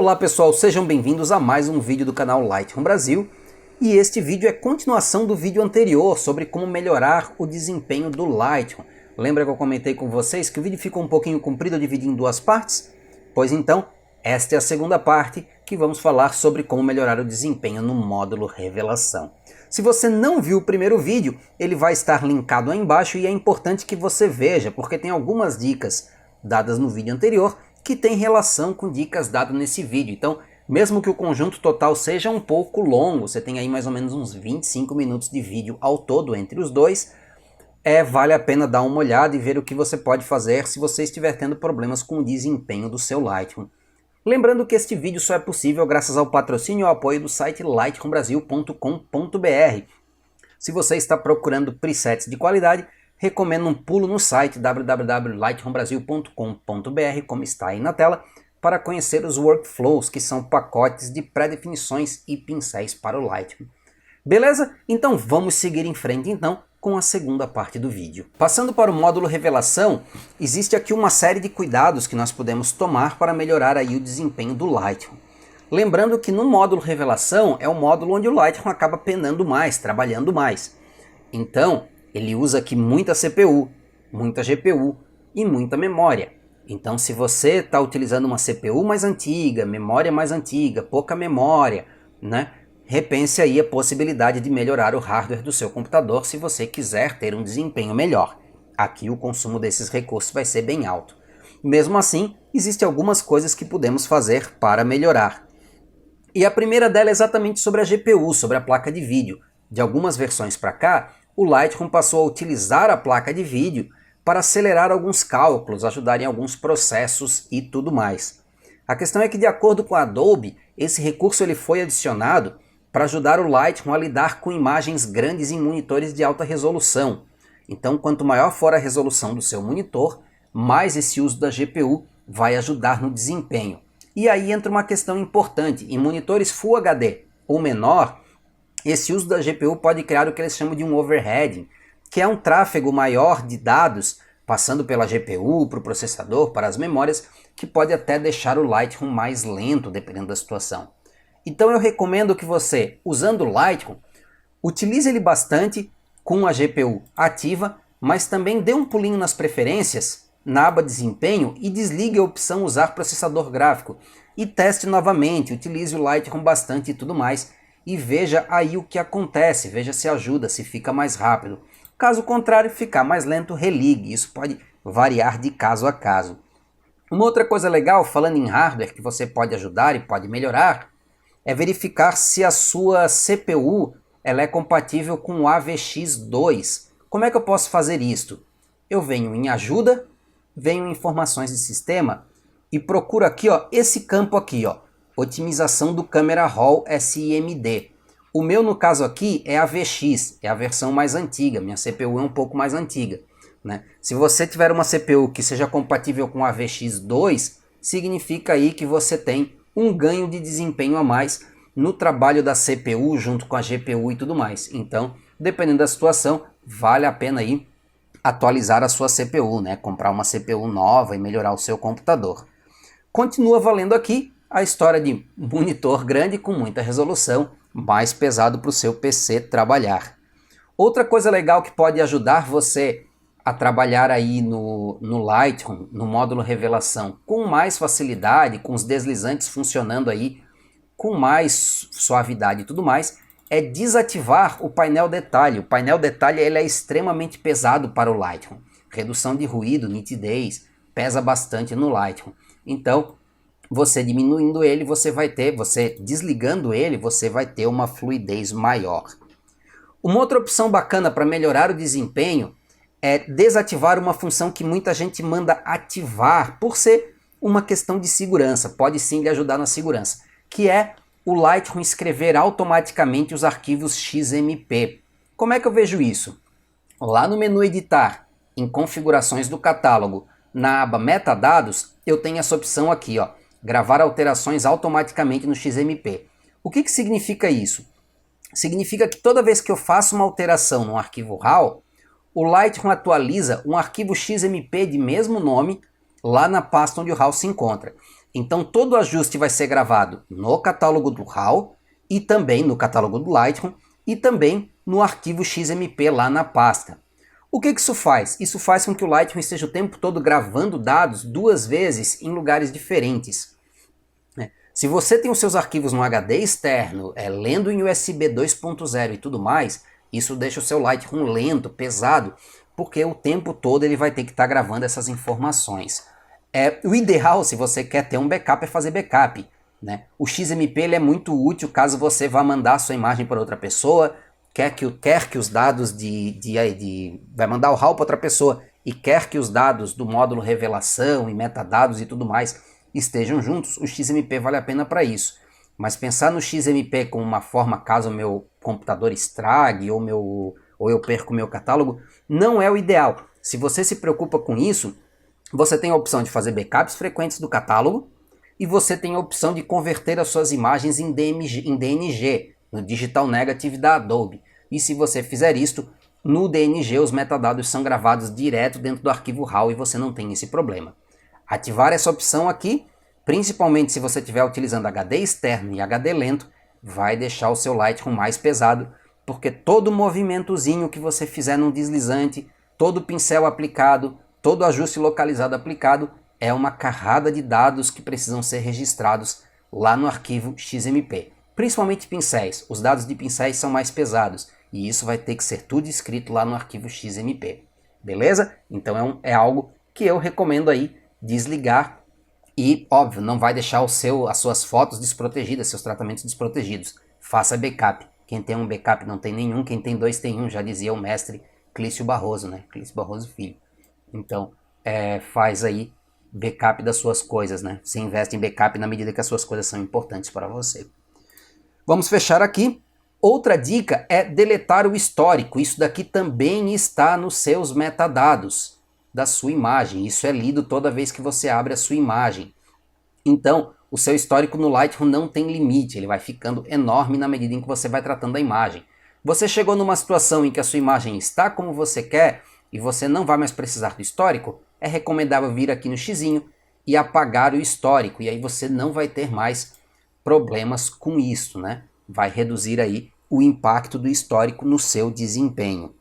Olá pessoal, sejam bem-vindos a mais um vídeo do canal Lightroom Brasil. E este vídeo é continuação do vídeo anterior sobre como melhorar o desempenho do Lightroom. Lembra que eu comentei com vocês que o vídeo ficou um pouquinho comprido, eu dividi em duas partes? Pois então, esta é a segunda parte que vamos falar sobre como melhorar o desempenho no módulo Revelação. Se você não viu o primeiro vídeo, ele vai estar linkado aí embaixo e é importante que você veja, porque tem algumas dicas dadas no vídeo anterior que tem relação com dicas dadas nesse vídeo. Então, mesmo que o conjunto total seja um pouco longo, você tem aí mais ou menos uns 25 minutos de vídeo ao todo entre os dois, vale a pena dar uma olhada e ver o que você pode fazer se você estiver tendo problemas com o desempenho do seu Lightroom. Lembrando que este vídeo só é possível graças ao patrocínio e ao apoio do site lightroombrasil.com.br. Se você está procurando presets de qualidade, recomendo um pulo no site www.lightroombrasil.com.br, como está aí na tela, para conhecer os workflows, que são pacotes de pré-definições e pincéis para o Lightroom. Beleza? Então vamos seguir em frente então com a segunda parte do vídeo. Passando para o módulo Revelação, existe aqui uma série de cuidados que nós podemos tomar para melhorar aí o desempenho do Lightroom. Lembrando que no módulo Revelação é o módulo onde o Lightroom acaba penando mais, trabalhando mais. Então, ele usa aqui muita CPU, muita GPU e muita memória. Então, se você está utilizando uma CPU mais antiga, memória mais antiga, pouca memória, né? Repense aí a possibilidade de melhorar o hardware do seu computador se você quiser ter um desempenho melhor. Aqui o consumo desses recursos vai ser bem alto. Mesmo assim, existem algumas coisas que podemos fazer para melhorar. E a primeira dela é exatamente sobre a GPU, sobre a placa de vídeo. De algumas versões para cá, o Lightroom passou a utilizar a placa de vídeo para acelerar alguns cálculos, ajudar em alguns processos e tudo mais. A questão é que, de acordo com a Adobe, esse recurso ele foi adicionado para ajudar o Lightroom a lidar com imagens grandes em monitores de alta resolução. Então, quanto maior for a resolução do seu monitor, mais esse uso da GPU vai ajudar no desempenho. E aí entra uma questão importante: em monitores Full HD ou menor, esse uso da GPU pode criar o que eles chamam de um overheading, que é um tráfego maior de dados passando pela GPU, para o processador, para as memórias, que pode até deixar o Lightroom mais lento, dependendo da situação. Então eu recomendo que você, usando o Lightroom, utilize ele bastante com a GPU ativa, mas também dê um pulinho nas preferências, na aba desempenho, e desligue a opção usar processador gráfico. E teste novamente, utilize o Lightroom bastante e tudo mais, e veja aí o que acontece, veja se ajuda, se fica mais rápido. Caso contrário, ficar mais lento, religue. Isso pode variar de caso a caso. Uma outra coisa legal, falando em hardware, que você pode ajudar e pode melhorar, é verificar se a sua CPU ela é compatível com o AVX2. Como é que eu posso fazer isto? Eu venho em ajuda, venho em informações de sistema e procuro aqui, ó, esse campo aqui, ó, otimização do Camera Raw SIMD. O meu, no caso aqui, é a VX, é a versão mais antiga, minha CPU é um pouco mais antiga, né? Se você tiver uma CPU que seja compatível com a VX2, significa aí que você tem um ganho de desempenho a mais no trabalho da CPU junto com a GPU e tudo mais. Então, dependendo da situação, vale a pena aí atualizar a sua CPU, né? Comprar uma CPU nova e melhorar o seu computador. Continua valendo aqui a história de monitor grande com muita resolução, mais pesado para o seu PC trabalhar. Outra coisa legal que pode ajudar você a trabalhar aí no Lightroom, no módulo Revelação, com mais facilidade, com os deslizantes funcionando aí com mais suavidade e tudo mais, é desativar o painel detalhe. O painel detalhe ele é extremamente pesado para o Lightroom. Redução de ruído, nitidez, pesa bastante no Lightroom. Então, você diminuindo ele, você desligando ele, você vai ter uma fluidez maior. Uma outra opção bacana para melhorar o desempenho é desativar uma função que muita gente manda ativar, por ser uma questão de segurança, pode sim lhe ajudar na segurança, que é o Lightroom escrever automaticamente os arquivos XMP. Como é que eu vejo isso? Lá no menu Editar, em Configurações do catálogo, na aba Metadados, eu tenho essa opção aqui, ó, gravar alterações automaticamente no XMP. O que significa isso? Significa que toda vez que eu faço uma alteração no arquivo RAW, o Lightroom atualiza um arquivo XMP de mesmo nome lá na pasta onde o RAW se encontra. Então todo ajuste vai ser gravado no catálogo do RAW e também no catálogo do Lightroom e também no arquivo XMP lá na pasta. O que isso faz? Isso faz com que o Lightroom esteja o tempo todo gravando dados 2 vezes em lugares diferentes. Se você tem os seus arquivos no HD externo, lendo em USB 2.0 e tudo mais, isso deixa o seu Lightroom lento, pesado, porque o tempo todo ele vai ter que estar gravando essas informações. O ideal, se você quer ter um backup, é fazer backup. Né? O XMP ele é muito útil caso você vá mandar a sua imagem para outra pessoa, quer que os dados vai mandar o RAW para outra pessoa e quer que os dados do módulo revelação e metadados e tudo mais estejam juntos, o XMP vale a pena para isso. Mas pensar no XMP como uma forma caso o meu computador estrague ou eu perco o meu catálogo, não é o ideal. Se você se preocupa com isso, você tem a opção de fazer backups frequentes do catálogo e você tem a opção de converter as suas imagens em DNG, no Digital Negative da Adobe. E se você fizer isto, no DNG os metadados são gravados direto dentro do arquivo RAW e você não tem esse problema. Ativar essa opção aqui, principalmente se você estiver utilizando HD externo e HD lento, vai deixar o seu Lightroom mais pesado, porque todo movimentozinho que você fizer num deslizante, todo pincel aplicado, todo ajuste localizado aplicado, é uma carrada de dados que precisam ser registrados lá no arquivo XMP. Principalmente pincéis, os dados de pincéis são mais pesados, e isso vai ter que ser tudo escrito lá no arquivo XMP. Beleza? Então é algo que eu recomendo aí desligar e, óbvio, não vai deixar as suas fotos desprotegidas, seus tratamentos desprotegidos. Faça backup. Quem tem um backup não tem nenhum, quem tem 2 tem um, já dizia o mestre Clício Barroso, né? Clício Barroso Filho. Então, faz aí backup das suas coisas, né? Você investe em backup na medida que as suas coisas são importantes para você. Vamos fechar aqui. Outra dica é deletar o histórico. Isso daqui também está nos seus metadados da sua imagem. Isso é lido toda vez que você abre a sua imagem. Então, o seu histórico no Lightroom não tem limite, ele vai ficando enorme na medida em que você vai tratando a imagem. Você chegou numa situação em que a sua imagem está como você quer e você não vai mais precisar do histórico, é recomendável vir aqui no xizinho e apagar o histórico, e aí você não vai ter mais problemas com isso, né? Vai reduzir aí o impacto do histórico no seu desempenho.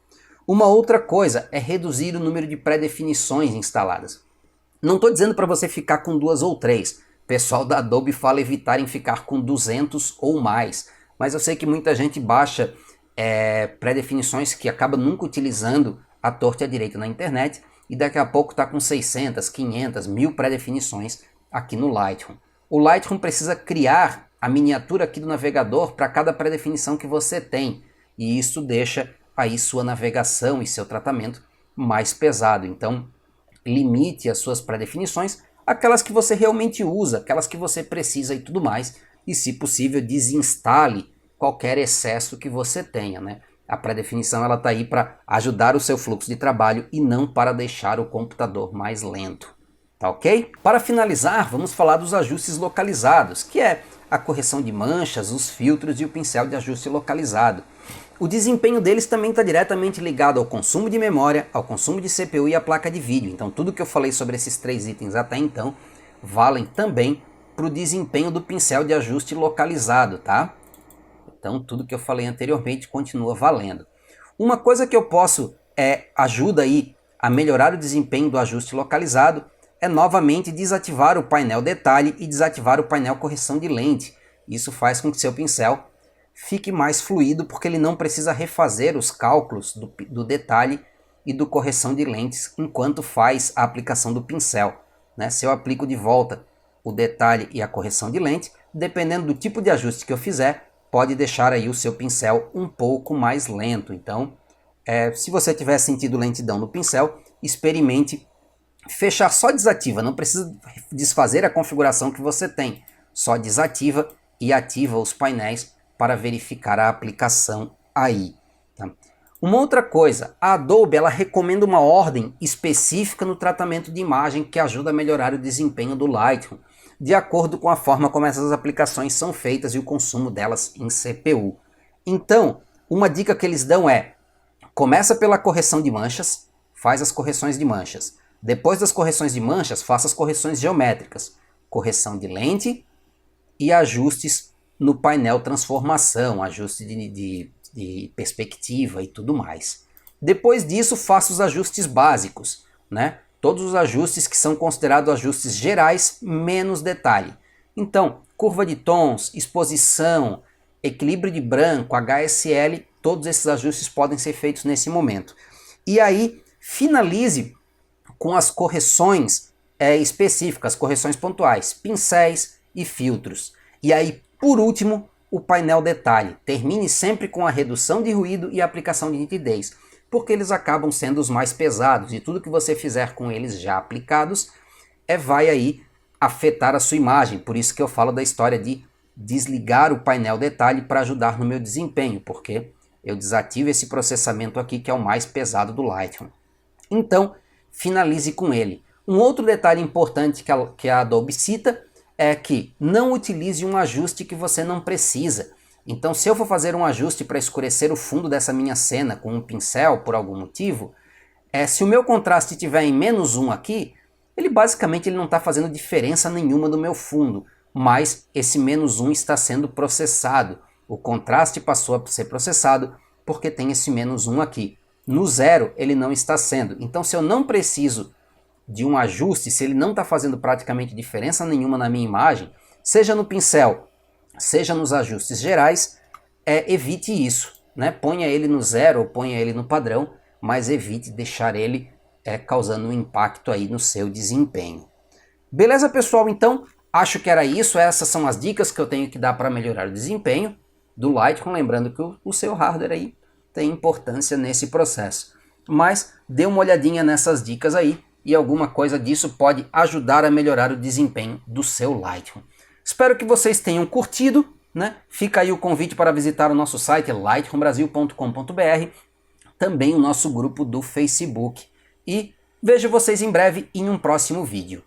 Uma outra coisa é reduzir o número de pré-definições instaladas. Não estou dizendo para você ficar com 2 ou 3. O pessoal da Adobe fala evitarem ficar com 200 ou mais. Mas eu sei que muita gente baixa pré-definições que acaba nunca utilizando à torta e à direita na internet e daqui a pouco está com 600, 500, 1000 pré-definições aqui no Lightroom. O Lightroom precisa criar a miniatura aqui do navegador para cada pré-definição que você tem. E isso deixa aí sua navegação e seu tratamento mais pesado. Então, limite as suas pré-definições, aquelas que você realmente usa, aquelas que você precisa e tudo mais, e se possível desinstale qualquer excesso que você tenha, né? A pré-definição ela está aí para ajudar o seu fluxo de trabalho e não para deixar o computador mais lento, tá ok? Para finalizar, vamos falar dos ajustes localizados, que é a correção de manchas, os filtros e o pincel de ajuste localizado. O desempenho deles também está diretamente ligado ao consumo de memória, ao consumo de CPU e à placa de vídeo. Então tudo que eu falei sobre esses 3 itens até então valem também para o desempenho do pincel de ajuste localizado, tá? Então tudo que eu falei anteriormente continua valendo. Uma coisa que eu posso ajuda aí a melhorar o desempenho do ajuste localizado é novamente desativar o painel detalhe e desativar o painel correção de lente. Isso faz com que seu pincel fique mais fluido porque ele não precisa refazer os cálculos do detalhe e do correção de lentes enquanto faz a aplicação do pincel, né? Se eu aplico de volta o detalhe e a correção de lente, dependendo do tipo de ajuste que eu fizer, pode deixar aí o seu pincel um pouco mais lento. Então, se você tiver sentido lentidão no pincel, experimente fechar, só desativa, não precisa desfazer a configuração que você tem, só desativa e ativa os painéis para verificar a aplicação aí. Tá? Uma outra coisa, a Adobe ela recomenda uma ordem específica no tratamento de imagem que ajuda a melhorar o desempenho do Lightroom, de acordo com a forma como essas aplicações são feitas e o consumo delas em CPU. Então, uma dica que eles dão é, começa pela correção de manchas, faz as correções de manchas. Depois das correções de manchas, faça as correções geométricas. correção de lente e ajustes no painel transformação, ajuste de perspectiva e tudo mais. Depois disso, faço os ajustes básicos, né? Todos os ajustes que são considerados ajustes gerais, menos detalhe. Então, curva de tons, exposição, equilíbrio de branco, HSL, todos esses ajustes podem ser feitos nesse momento. E aí, finalize com as correções específicas, correções pontuais, pincéis e filtros. E aí, por último, o painel detalhe. Termine sempre com a redução de ruído e a aplicação de nitidez, porque eles acabam sendo os mais pesados e tudo que você fizer com eles já aplicados vai aí afetar a sua imagem. Por isso que eu falo da história de desligar o painel detalhe para ajudar no meu desempenho, porque eu desativo esse processamento aqui que é o mais pesado do Lightroom. Então, finalize com ele. Um outro detalhe importante que a Adobe cita é que não utilize um ajuste que você não precisa. Então, se eu for fazer um ajuste para escurecer o fundo dessa minha cena com um pincel por algum motivo, se o meu contraste estiver em -1 aqui, ele basicamente não está fazendo diferença nenhuma no meu fundo, mas esse -1 está sendo processado. O contraste passou a ser processado porque tem esse -1 aqui. No 0 ele não está sendo. Então, se eu não preciso de um ajuste, se ele não está fazendo praticamente diferença nenhuma na minha imagem, seja no pincel, seja nos ajustes gerais, evite isso, né? Ponha ele no 0 ou ponha ele no padrão, mas evite deixar ele causando um impacto aí no seu desempenho. Beleza, pessoal? Então, acho que era isso. Essas são as dicas que eu tenho que dar para melhorar o desempenho do Lightroom, lembrando que o seu hardware aí tem importância nesse processo. Mas dê uma olhadinha nessas dicas aí e alguma coisa disso pode ajudar a melhorar o desempenho do seu Lightroom. Espero que vocês tenham curtido, né? Fica aí o convite para visitar o nosso site lightroombrasil.com.br, também o nosso grupo do Facebook. E vejo vocês em breve em um próximo vídeo.